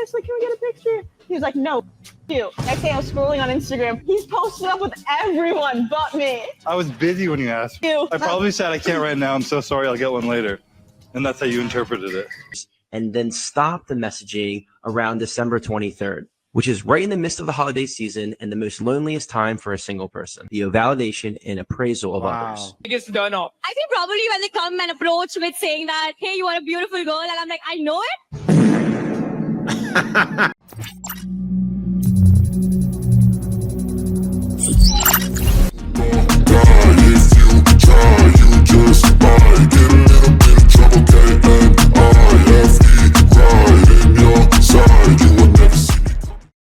Chris, like, can we get a picture? He was like, no, you. Next day I was scrolling on Instagram. He's posted up with everyone but me. I was busy when you asked me. I probably said I can't right now. I'm so sorry. I'll get one later. And that's how you interpreted it. And then stop the messaging around December 23rd, which is right in the midst of the holiday season and the most loneliest time for a single person. The validation and appraisal of others. Biggest turn off. I think probably when they come and approach with saying that, hey, you are a beautiful girl, and I'm like, I know it.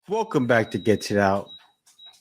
Welcome back to Get It Out.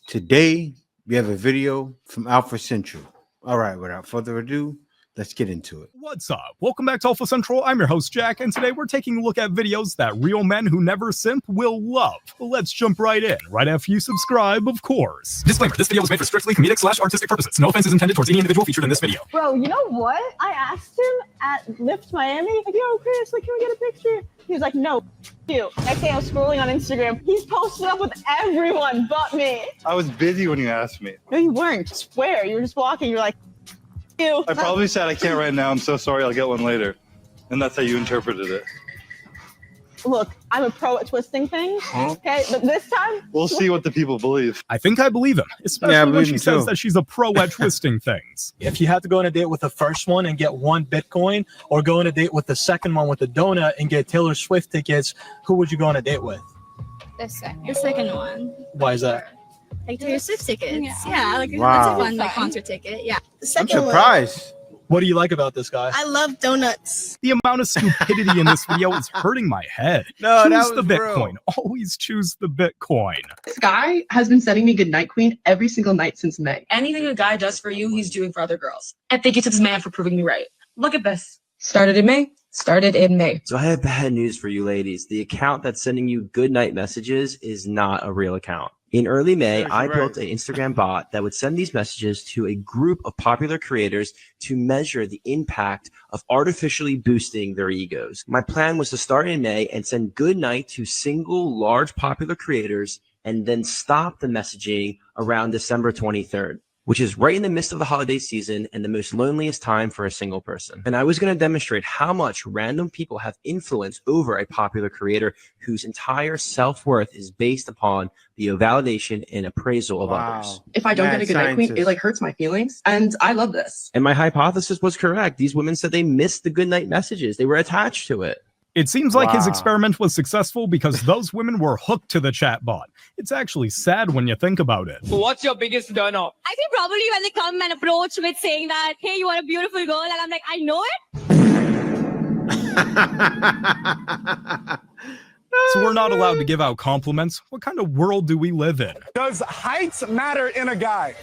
Today we have a video from Alpha Central. All right, without further ado, let's get into it. What's up? Welcome back to Alpha Central. I'm your host, Jack, and today we're taking a look at videos that real men who never simp will love. Let's jump right in, right after you subscribe, of course. Disclaimer, this video was made for strictly comedic/artistic purposes. No offense is intended towards any individual featured in this video. Bro, you know what? I asked him at Lyft Miami, like, yo, Chris, like, can we get a picture? He was like, no, you. Next day I was scrolling on Instagram. He's posted up with everyone but me. I was busy when you asked me. No, you weren't. I swear. You were just walking. You're like, you. I probably said I can't right now. I'm so sorry. I'll get one later. And that's how you interpreted it. Look, I'm a pro at twisting things, okay? But this time... We'll see what the people believe. I think I believe him, especially when she says that she's a pro at twisting things. If you had to go on a date with the first one and get 1 Bitcoin, or go on a date with the second one with a donut and get Taylor Swift tickets, who would you go on a date with? The second one. Why is that? Like Taylor Swift tickets. Yeah, like Wow. that's a fun like concert ticket. Yeah. I'm surprised. What do you like about this guy? I love donuts. The amount of stupidity in this video is hurting my head. No, that choose was the real. Bitcoin. Always choose the Bitcoin. This guy has been sending me Goodnight Queen every single night since May. Anything a guy does for you, he's doing for other girls. And thank you to this man for proving me right. Look at this. Started in May. So I have bad news for you ladies. The account that's sending you good night messages is not a real account. In early May, I built an Instagram bot that would send these messages to a group of popular creators to measure the impact of artificially boosting their egos. My plan was to start in May and send good night to single large popular creators and then stop the messaging around December 23rd. Which is right in the midst of the holiday season and the most loneliest time for a single person. And I was going to demonstrate how much random people have influence over a popular creator whose entire self-worth is based upon the validation and appraisal of others. If I don't get a Goodnight Queen, it like hurts my feelings. And I love this. And my hypothesis was correct. These women said they missed the goodnight messages. They were attached to it. It seems like his experiment was successful because those women were hooked to the chatbot. It's actually sad when you think about it. So what's your biggest turn off? I think probably when they come and approach with saying that, hey, you are a beautiful girl, and I'm like, I know it. So we're not allowed to give out compliments. What kind of world do we live in? Does height matter in a guy?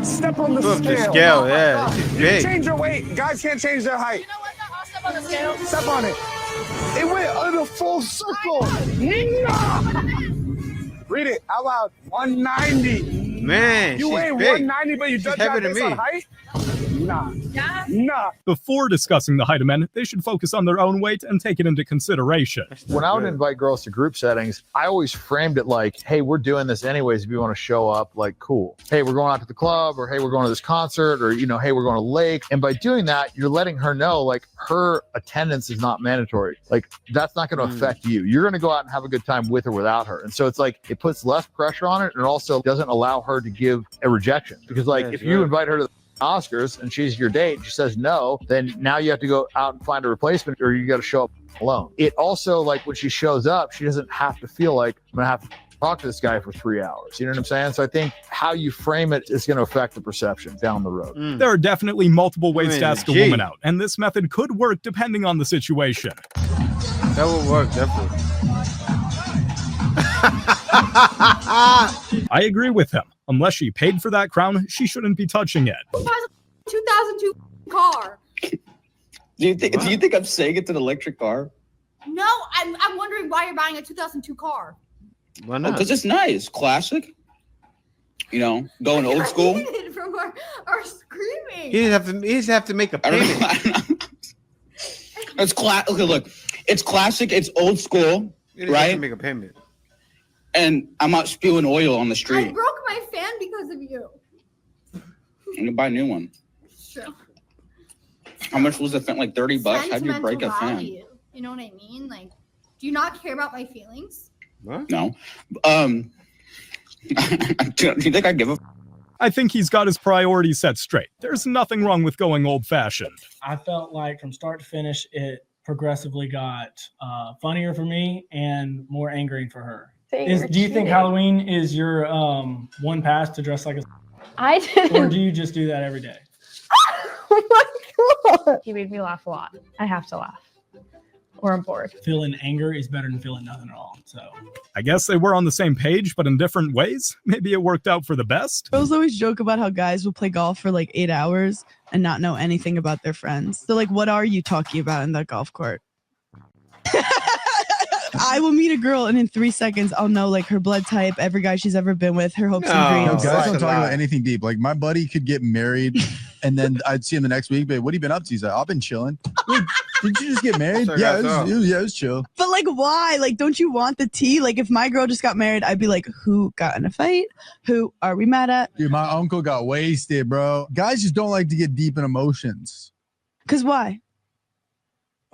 Step on the Look, scale. the scale, yeah. It's You can big. change your weight. Guys can't change their height. You know what? I'll step on the scale. Step on it. It went in a full circle. Read it out loud. 190. Man, You she's weigh big. 190, but you judge heavier that than based on me. height? Nah. Yeah. Nah. Before discussing the height of men, they should focus on their own weight and take it into consideration. When I would invite girls to group settings, I always framed it like, hey, we're doing this anyways. If you want to show up, like, cool. Hey, we're going out to the club, or hey, we're going to this concert, or, you know, hey, we're going to lake. And by doing that, you're letting her know, like, her attendance is not mandatory. Like, that's not going to affect you. You're going to go out and have a good time with or without her. And so it's like, it puts less pressure on it, and it also doesn't allow her to give a rejection. Because, like, if you invite her to the Oscars and she's your date, she says no, then now you have to go out and find a replacement, or you got to show up alone. It also, like, when she shows up, she doesn't have to feel like I'm gonna have to talk to this guy for 3 hours. You know what I'm saying? So I think how you frame it is going to affect the perception down the road. There are definitely multiple ways to ask a woman out, and this method could work depending on the situation. That would work, definitely. I agree with him. Unless she paid for that crown, she shouldn't be touching it. Who has a 2002 car? Do you think I'm saying it's an electric car? No, I'm wondering why you're buying a 2002 car. Why not? Because it's nice, classic. You know, going old school. From our screaming. He doesn't have to make a I don't payment. know. It's okay, look, it's classic. It's old school. You just have to make a payment. And I'm not spewing oil on the I street. broke my fan because of you. I'm gonna buy a new one. Sure. How much was the fan? Like $30? How'd you break a fan? Value. You know what I mean? Like, do you not care about my feelings? What? No. Do you think I give a? I think he's got his priorities set straight. There's nothing wrong with going old-fashioned. I felt like from start to finish, it progressively got funnier for me and more angering for her. Do you think Halloween is your one pass to dress like a? I didn't. Or do you just do that every day? Oh my god! He made me laugh a lot. I have to laugh, or I'm bored. Feeling anger is better than feeling nothing at all. So I guess they were on the same page, but in different ways. Maybe it worked out for the best. Girls always joke about how guys will play golf for like 8 hours and not know anything about their friends. So like, what are you talking about in that golf cart? I will meet a girl and in 3 seconds I'll know like her blood type, every guy she's ever been with, her hopes and dreams. No, guys don't talk about anything deep. Like my buddy could get married and then I'd see him the next week, but what have you been up to? He's like, I've been chilling. Wait, did you just get married? Yeah, it was chill. But like, why? Like, don't you want the tea? Like, if my girl just got married, I'd be like, who got in a fight? Who are we mad at? Dude, my uncle got wasted, bro. Guys just don't like to get deep in emotions. Cause why?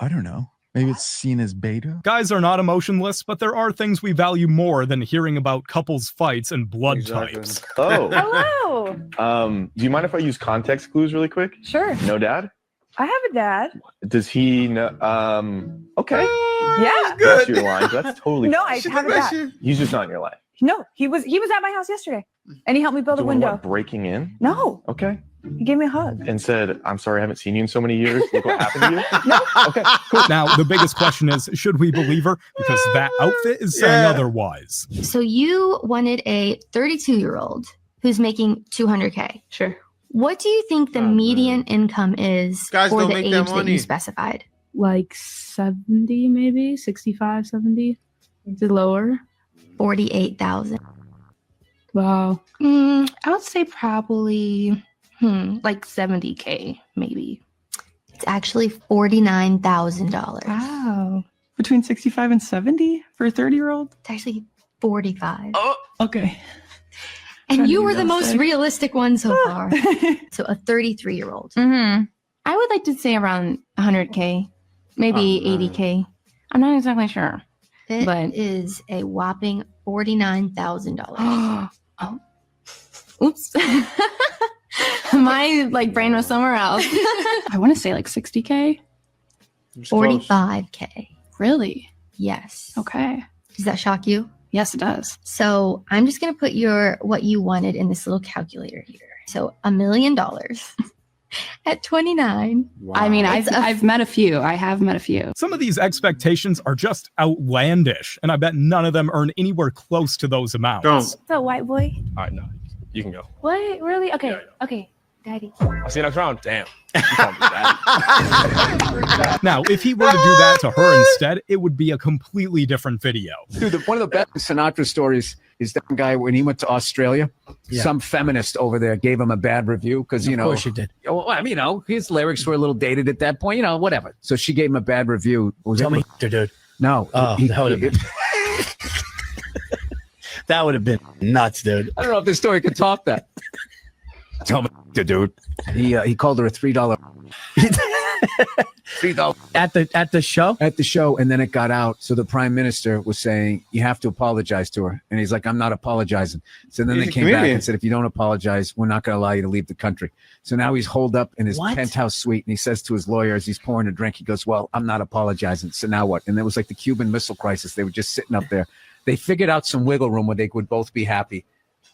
I don't know. Maybe it's seen as beta. Guys are not emotionless, but there are things we value more than hearing about couples' fights and blood types. Oh. Hello. Do you mind if I use context clues really quick? Sure. No dad? I have a dad. Does he know? Okay. Yeah. That's your line. That's totally No, fine. I have a dad. He's just not in your life. No, he was at my house yesterday, and he helped me build a Doing window. what, breaking in? No. Okay. He gave me a hug. And said, I'm sorry, I haven't seen you in so many years. Look what happened to you. Okay, cool. Now, the biggest question is, should we believe her? Because that outfit is saying otherwise. So you wanted a 32-year-old who's making $200K. Sure. What do you think the median income is Guys for don't the make age that that money. you specified? Like 70, maybe 65, 70. Is it lower? 48,000. Wow. I would say probably like 70K, maybe. It's actually $49,000. Wow. Between 65 and 70 for a 30-year-old? It's actually 45. Oh, okay. And you were the most realistic one so far. So a 33-year-old. I would like to say around 100K, maybe 80K. I'm not exactly sure. It is a whopping $49,000. Oh. Oops. My brain was somewhere else. I want to say like 60K. 45K. Really? Yes. Okay. Does that shock you? Yes, it does. So I'm just going to put what you wanted in this little calculator here. So $1 million at 29. Wow. I mean, I've met a few. I have met a few. Some of these expectations are just outlandish, and I bet none of them earn anywhere close to those amounts. So, white boy. All right, no, you can go. What? Really? Okay. Okay. Daddy. I'll see you next round. Damn. You call me daddy. Now, if he were to do that to her instead, it would be a completely different video. Dude, one of the best Sinatra stories is that guy when he went to Australia. Yeah. Some feminist over there gave him a bad review because, Of course you did. Well, I mean, his lyrics were a little dated at that point, whatever. So she gave him a bad review. Tell me, dude. No. Oh, that would have been. That would have been nuts, dude. I don't know if this story could top that. Tell me, dude. He called her a $3. $3 at the show. At the show, and then it got out. So the prime minister was saying you have to apologize to her, and he's like, "I'm not apologizing." So then He's they a came back comedian. and said, "If you don't apologize, we're not going to allow you to leave the country." So now he's holed up in his penthouse suite, and he says to his lawyer as he's pouring a drink, he goes, "Well, I'm not apologizing. So now what?" And it was like the Cuban Missile Crisis. They were just sitting up there. They figured out some wiggle room where they would both be happy.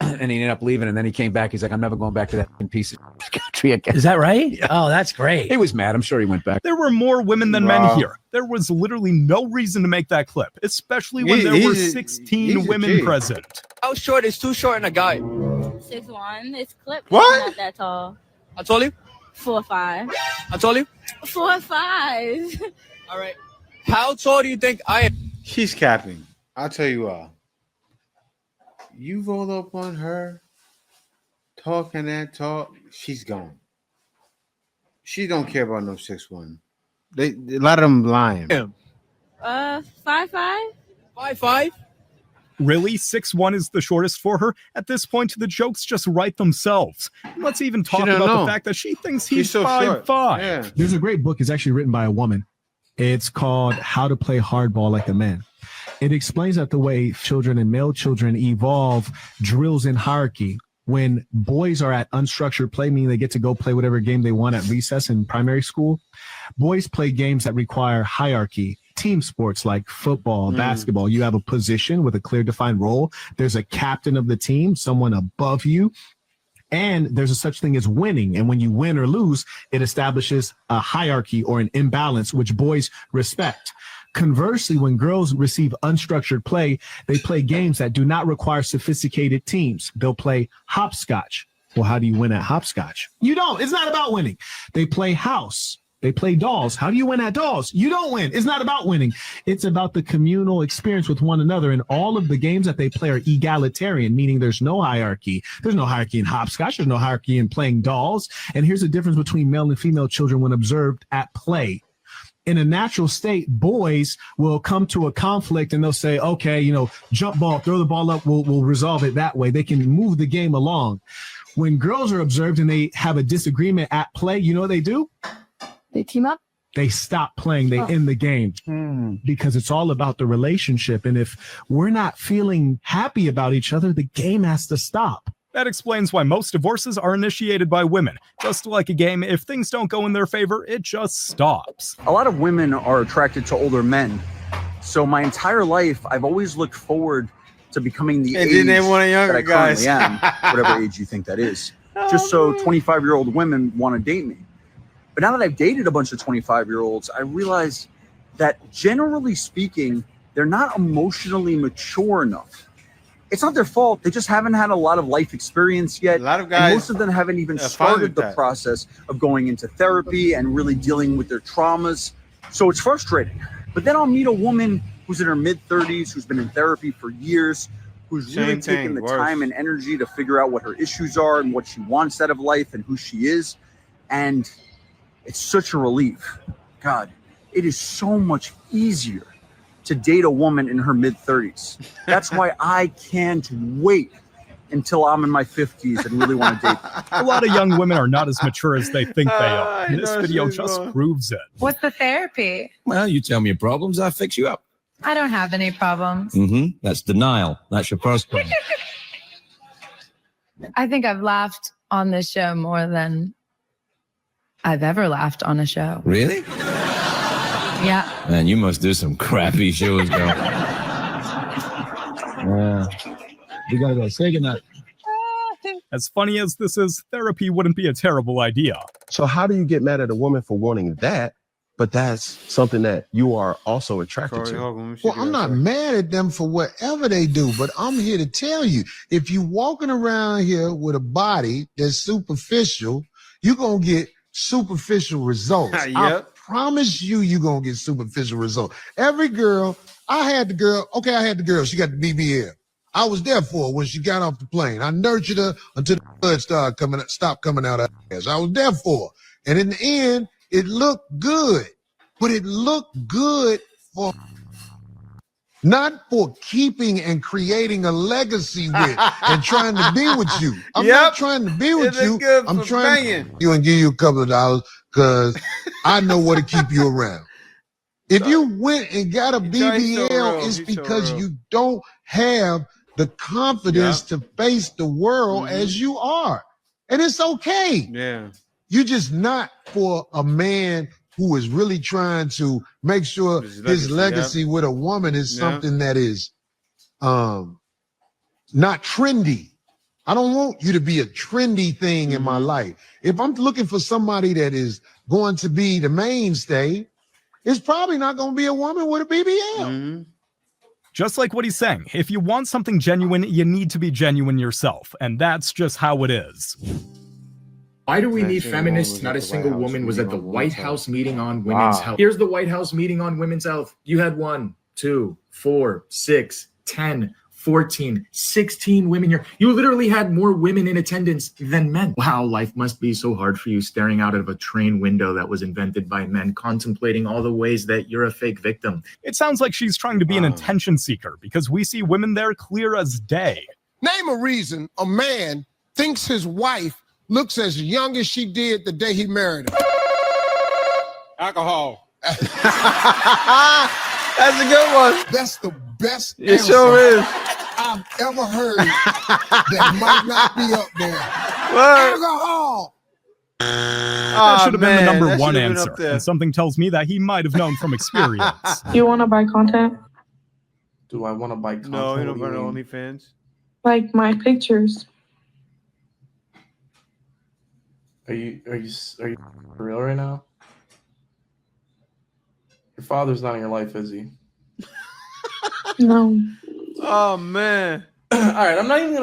And he ended up leaving, and then he came back. He's like, "I'm never going back to that piece of country again." Is that right? Oh, that's great. He was mad. I'm sure he went back. There were more women than Wow. men here. There was literally no reason to make that clip, especially when there were 16 women present. How short is too short in a guy? 6'1". It's clipped. What? Not that tall. I told you. 4'5". I told you. 4'5". All right. How tall do you think I am? She's capping. I'll tell you what. You roll up on her, talking that talk, she's gone. She don't care about no 6'1". A lot of them lying. 5'5". 5'5"? Really? 6'1" is the shortest for her? At this point, the jokes just write themselves. Let's even talk about the fact that she thinks he's 5'5". Yeah. There's a great book. It's actually written by a woman. It's called How to Play Hardball Like a Man. It explains that the way children and male children evolve drills in hierarchy. When boys are at unstructured play, meaning they get to go play whatever game they want at recess in primary school, boys play games that require hierarchy. Team sports like football, basketball, you have a position with a clear defined role. There's a captain of the team, someone above you. And there's a such thing as winning. And when you win or lose, it establishes a hierarchy or an imbalance, which boys respect. Conversely, when girls receive unstructured play, they play games that do not require sophisticated teams. They'll play hopscotch. Well, how do you win at hopscotch? You don't. It's not about winning. They play house. They play dolls. How do you win at dolls? You don't win. It's not about winning. It's about the communal experience with one another. And all of the games that they play are egalitarian, meaning there's no hierarchy. There's no hierarchy in hopscotch. There's no hierarchy in playing dolls. And here's the difference between male and female children when observed at play. In a natural state, boys will come to a conflict and they'll say, okay, jump ball, throw the ball up. We'll resolve it that way. They can move the game along. When girls are observed and they have a disagreement at play, you know what they do? They team up? They stop playing. They end the game because it's all about the relationship. And if we're not feeling happy about each other, the game has to stop. That explains why most divorces are initiated by women. Just like a game, if things don't go in their favor, it just stops. A lot of women are attracted to older men. So my entire life, I've always looked forward to becoming the age that I currently am, whatever age you think that is. Just so 25-year-old women want to date me. But now that I've dated a bunch of 25-year-olds, I realize that generally speaking, they're not emotionally mature enough. It's not their fault. They just haven't had a lot of life experience yet. A lot of guys, and most of them haven't even started the process of going into therapy and really dealing with their traumas. So it's frustrating. But then I'll meet a woman who's in her mid-30s, who's been in therapy for years, who's really taken the time and energy to figure out what her issues are and what she wants out of life and who she is. And it's such a relief. God, it is so much easier to date a woman in her mid-30s. That's why I can't wait until I'm in my 50s and really want to date them. A lot of young women are not as mature as they think they are. And this video just proves it. What's the therapy? Well, you tell me your problems, I fix you up. I don't have any problems. That's denial. That's your first problem. I think I've laughed on this show more than I've ever laughed on a show. Really? Yeah. Man, you must do some crappy shows, girl. We gotta go. Say goodnight. As funny as this is, therapy wouldn't be a terrible idea. So how do you get mad at a woman for wanting that, but that's something that you are also attracted to? Well, I'm not mad at them for whatever they do, but I'm here to tell you, if you walking around here with a body that's superficial, you're going to get superficial results. I promise you're going to get superficial results. Every girl, I had the girl, she got the BBL. I was there for her when she got off the plane. I nurtured her until the blood stopped coming out of her ass. I was there for her. And in the end, it looked good, but it looked good for not for keeping and creating a legacy with and trying to be with you. I'm not trying to be with you. I'm trying to you and give you a couple of dollars because I know what to keep you around. If you went and got a BBL, it's because you don't have the confidence to face the world as you are. And it's okay. Yeah. You're just not for a man who is really trying to make sure his legacy with a woman is something that is not trendy. I don't want you to be a trendy thing in my life. If I'm looking for somebody that is going to be the mainstay, it's probably not going to be a woman with a BBL. Just like what he's saying, if you want something genuine, you need to be genuine yourself. And that's just how it is. Why do we need feminists? Not a single woman was at the White House meeting on women's health. Here's the White House meeting on women's health. You had 1, 2, 4, 6, 10, 14, 16 women here. You literally had more women in attendance than men. Wow, life must be so hard for you staring out of a train window that was invented by men, contemplating all the ways that you're a fake victim. It sounds like she's trying to be an attention seeker because we see women there clear as day. Name a reason a man thinks his wife looks as young as she did the day he married her. Alcohol. That's a good one. That's the best It answer sure is. I've ever heard that might not be up there. Alcohol. That should have been the number one answer. And something tells me that he might have known from experience. Do you want to buy content? Do I want to buy content? No, you don't buy OnlyFans. Like my pictures. Are you for real right now? Your father's not in your life, is he? No. Oh man. All right, I'm not even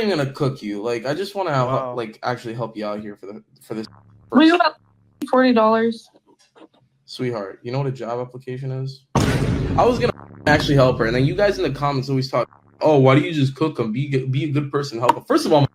gonna cook you. Like, I just want to actually help you out here for this. We got $40. Sweetheart, you know what a job application is? I was gonna actually help her, and then you guys in the comments always talk, oh, why do you just cook them? Be a good person, help them. First of all,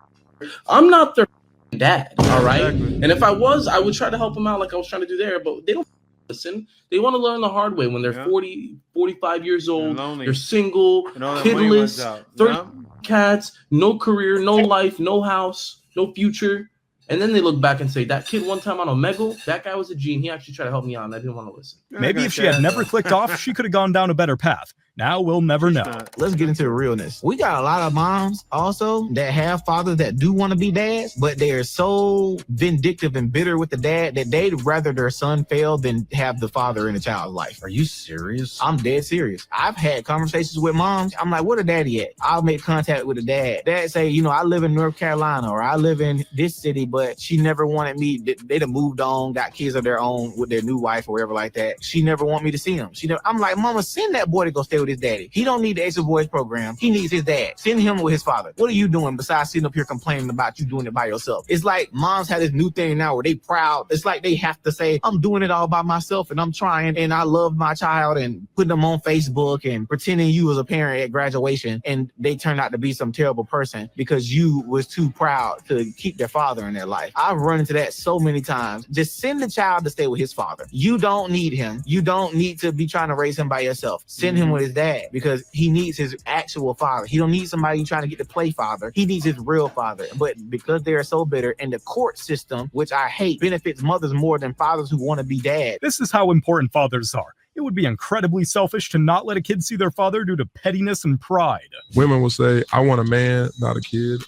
I'm not their dad, all right? Exactly. And if I was, I would try to help them out like I was trying to do there, but they don't listen. They want to learn the hard way when they're 40, 45 years old, they're single, kidless, 30 cats, no career, no life, no house, no future. And then they look back and say, that kid one time on Omegle, that guy was a gene. He actually tried to help me out, and I didn't want to listen. Maybe if she had never clicked off, she could have gone down a better path. Now we'll never know. Let's get into the realness. We got a lot of moms also that have fathers that do want to be dads, but they are so vindictive and bitter with the dad that they'd rather their son fail than have the father in the child's life. Are you serious? I'm dead serious. I've had conversations with moms. I'm like, where the daddy at? I'll make contact with the dad. Dad say, you know, I live in North Carolina or I live in this city, but she never wanted me. They'd have moved on, got kids of their own with their new wife or whatever like that. She never want me to see him. I'm like, mama, send that boy to go stay with his daddy. He don't need the Ace of Boys program. He needs his dad. Send him with his father. What are you doing besides sitting up here complaining about you doing it by yourself? It's like moms have this new thing now where they proud. It's like they have to say, I'm doing it all by myself and I'm trying and I love my child and putting them on Facebook and pretending you was a parent at graduation and they turned out to be some terrible person because you was too proud to keep their father in their life. I've run into that so many times. Just send the child to stay with his father. You don't need him. You don't need to be trying to raise him by yourself. Send him with his dad because he needs his actual father. He don't need somebody trying to get to play father. He needs his real father. But because they are so bitter and the court system, which I hate, benefits mothers more than fathers who want to be dads. This is how important fathers are. It would be incredibly selfish to not let a kid see their father due to pettiness and pride. Women will say, I want a man, not a kid,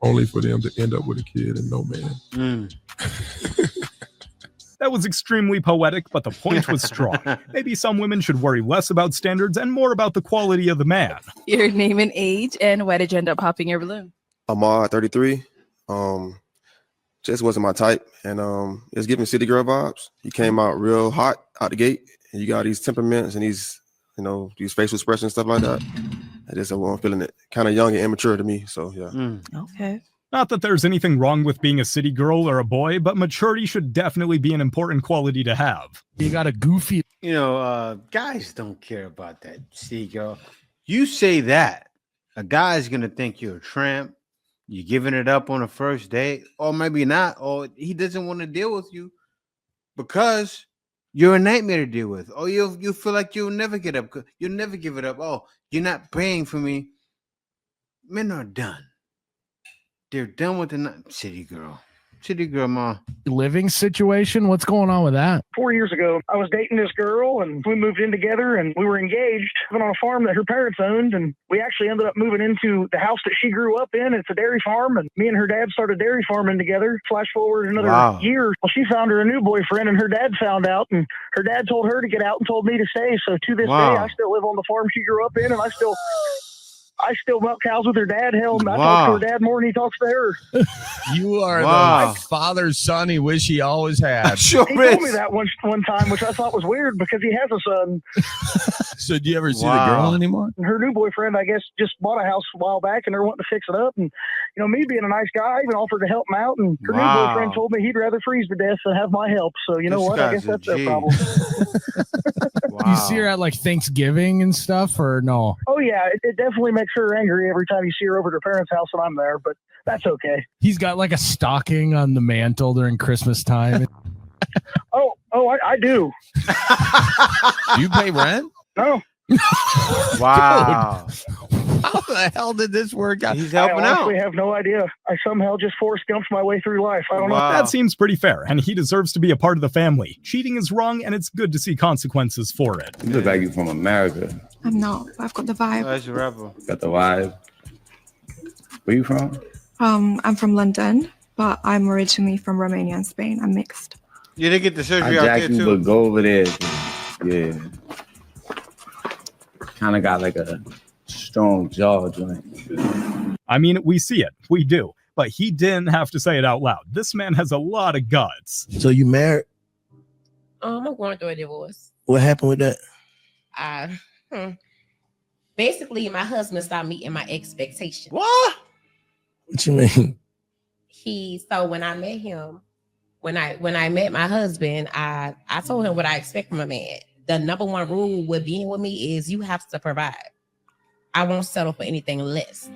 only for them to end up with a kid and no man. That was extremely poetic, but the point was strong. Maybe some women should worry less about standards and more about the quality of the man. Your name and age, and why did you end up popping your balloon? Amar, 33. Just wasn't my type, and it was giving city girl vibes. He came out real hot out the gate, and you got these temperaments and these, these facial expressions, stuff like that. I just wasn't feeling it. Kind of young and immature to me, so yeah. Okay. Not that there's anything wrong with being a city girl or a boy, but maturity should definitely be an important quality to have. You got a goofy. Guys don't care about that city girl. You say that, a guy's going to think you're a tramp. You're giving it up on a first date, or maybe not, or he doesn't want to deal with you because you're a nightmare to deal with. Or you feel like you'll never get up. You'll never give it up. Oh, you're not praying for me. Men are done. They're done with the city girl. City girl, ma. Living situation? What's going on with that? 4 years ago, I was dating this girl and we moved in together and we were engaged, living on a farm that her parents owned. And we actually ended up moving into the house that she grew up in. It's a dairy farm. And me and her dad started dairy farming together. Flash forward another year. Well, she found her a new boyfriend and her dad found out. And her dad told her to get out and told me to stay. So to this day, I still live on the farm she grew up in. And I I still milk cows with her dad. Hell, I talk to her dad more than he talks to her. You are the father's son he wish he always had. He told me that one time, which I thought was weird because he has a son. So do you ever see the girl anymore? Her new boyfriend, I guess, just bought a house a while back, and they're wanting to fix it up. And me being a nice guy, I even offered to help him out. And her new boyfriend told me he'd rather freeze to death than have my help. So you know what? I guess that's their problem. You see her at like Thanksgiving and stuff, or no? Oh yeah, it definitely makes her angry every time you see her over at her parents' house and I'm there. But that's okay. He's got like a stocking on the mantle during Christmas time. I do. You pay rent? No. Wow. How the hell did this work out? He's helping I out. honestly have no idea. I somehow just Forrest Gumped my way through life. I don't know. That seems pretty fair, and he deserves to be a part of the family. Cheating is wrong, and it's good to see consequences for it. You look like you're from America. I'm not. I've got the vibe. That's a rebel. Got the vibe. Where you from? I'm from London, but I'm originally from Romania and Spain. I'm mixed. You didn't get the surgery out Jack, there you too. would go over there. Yeah. Kind of got like a strong jaw joint. I mean, we see it. We do. But he didn't have to say it out loud. This man has a lot of guts. So you married? I'm going through a divorce. What happened with that? Basically, my husband stopped meeting my expectations. What you mean? So when I met him, when I met my husband, I told him what I expect from a man. The number one rule with being with me is you have to provide. I won't settle for anything less.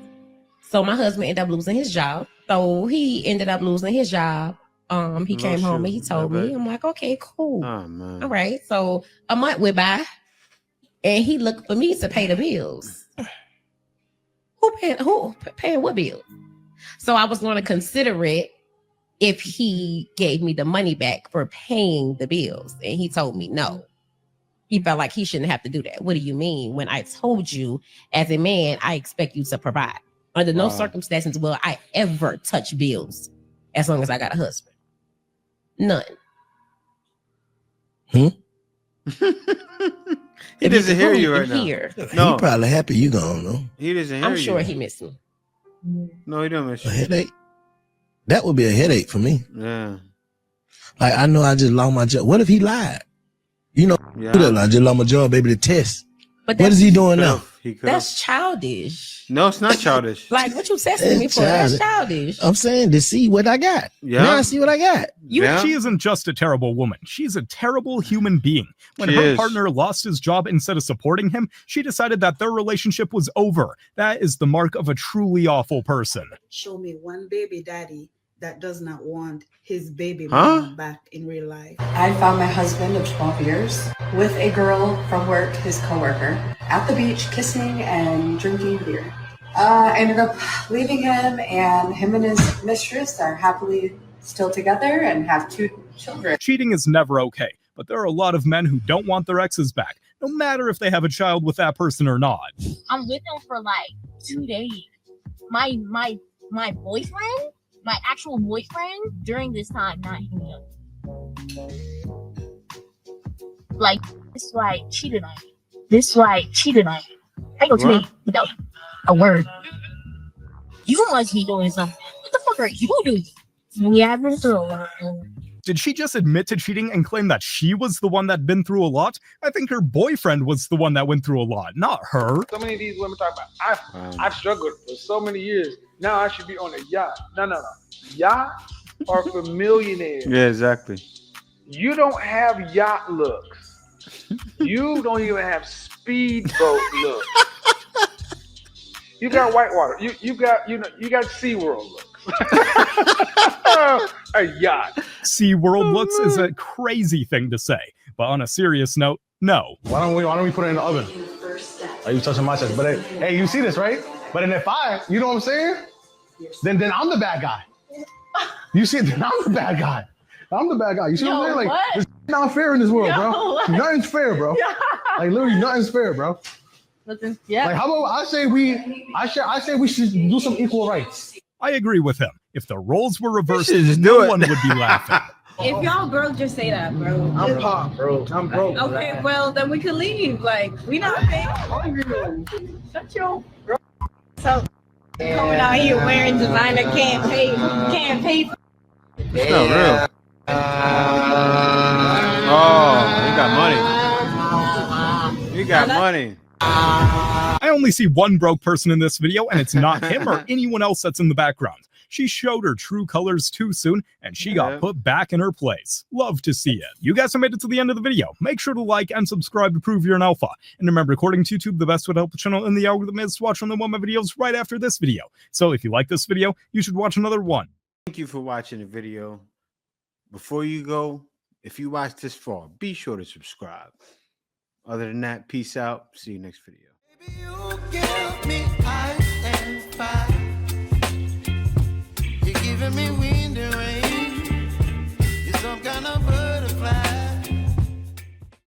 So my husband ended up losing his job. So he ended up losing his job. He came home and he told me, I'm like, okay, cool. Oh, man. All right. So a month went by and he looked for me to pay the bills. Who paying what bills? So I was going to consider it if he gave me the money back for paying the bills. And he told me no. He felt like he shouldn't have to do that. What do you mean? When I told you, as a man, I expect you to provide. Under no circumstances will I ever touch bills as long as I got a husband. None. He doesn't hear you right now. No. He probably happy you gone, though. He doesn't hear you. I'm sure he missed me. No, he don't miss you. A headache? That would be a headache for me. Yeah. Like, I know I just lost my job. What if he lied? I just lost my job, baby, to test. But what is he doing now? That's childish. No, it's not childish. Like, what you testing me for? That's childish. I'm saying to see what I got. Yeah. Now I see what I got. She isn't just a terrible woman. She's a terrible human being. When her partner lost his job, instead of supporting him, she decided that their relationship was over. That is the mark of a truly awful person. Show me one baby daddy that does not want his baby mama back in real life. I found my husband of 12 years with a girl from work, his coworker, at the beach kissing and drinking beer. I ended up leaving him, and him and his mistress are happily still together and have 2 children. Cheating is never okay, but there are a lot of men who don't want their exes back, no matter if they have a child with that person or not. I'm with him for like 2 days. My boyfriend, my actual boyfriend, during this time, not him. Like, this like cheated on me. Hey, go to me without a word. You must be doing something. What the fuck are you doing? We have been through a lot. Did she just admit to cheating and claim that she was the one that'd been through a lot? I think her boyfriend was the one that went through a lot, not her. So many of these women talk about, I've struggled for so many years. Now I should be on a yacht. No. Yachts are for millionaires. Yeah, exactly. You don't have yacht looks. You don't even have speedboat looks. You got whitewater. You got SeaWorld looks. A yacht. SeaWorld looks is a crazy thing to say, but on a serious note, no. Why don't we put it in the oven? Are you touching my chest? But hey, you see this, right? But then you know what I'm saying? Then I'm the bad guy. You see, then I'm the bad guy. I'm the bad guy. You see what I'm saying? Like, it's not fair in this world, bro. Nothing's fair, bro. Like, literally, nothing's fair, bro. Listen, yeah. Like, how about I say we should do some equal rights. I agree with him. If the roles were reversed, just no do it. one would be laughing. If y'all broke, just say that, bro. I'm pop, bro. I'm broke. Okay, well, then we could leave. Like, we not paying. Shut your Coming out here wearing designer can't pay for. It's not real. Oh, he got money. He got money. I only see one broke person in this video, and it's not him or anyone else that's in the background. She showed her true colors too soon, and she got put back in her place. Love to see it. You guys have made it to the end of the video. Make sure to like and subscribe to prove you're an alpha. And remember, according to YouTube, the best way to help the channel in the algorithm is to watch one of my videos right after this video. So if you like this video, you should watch another one. Thank you for watching the video. Before you go, if you watched this far, be sure to subscribe. Other than that, peace out. See you next video. You give me ice and fire. You're giving me wind and rain.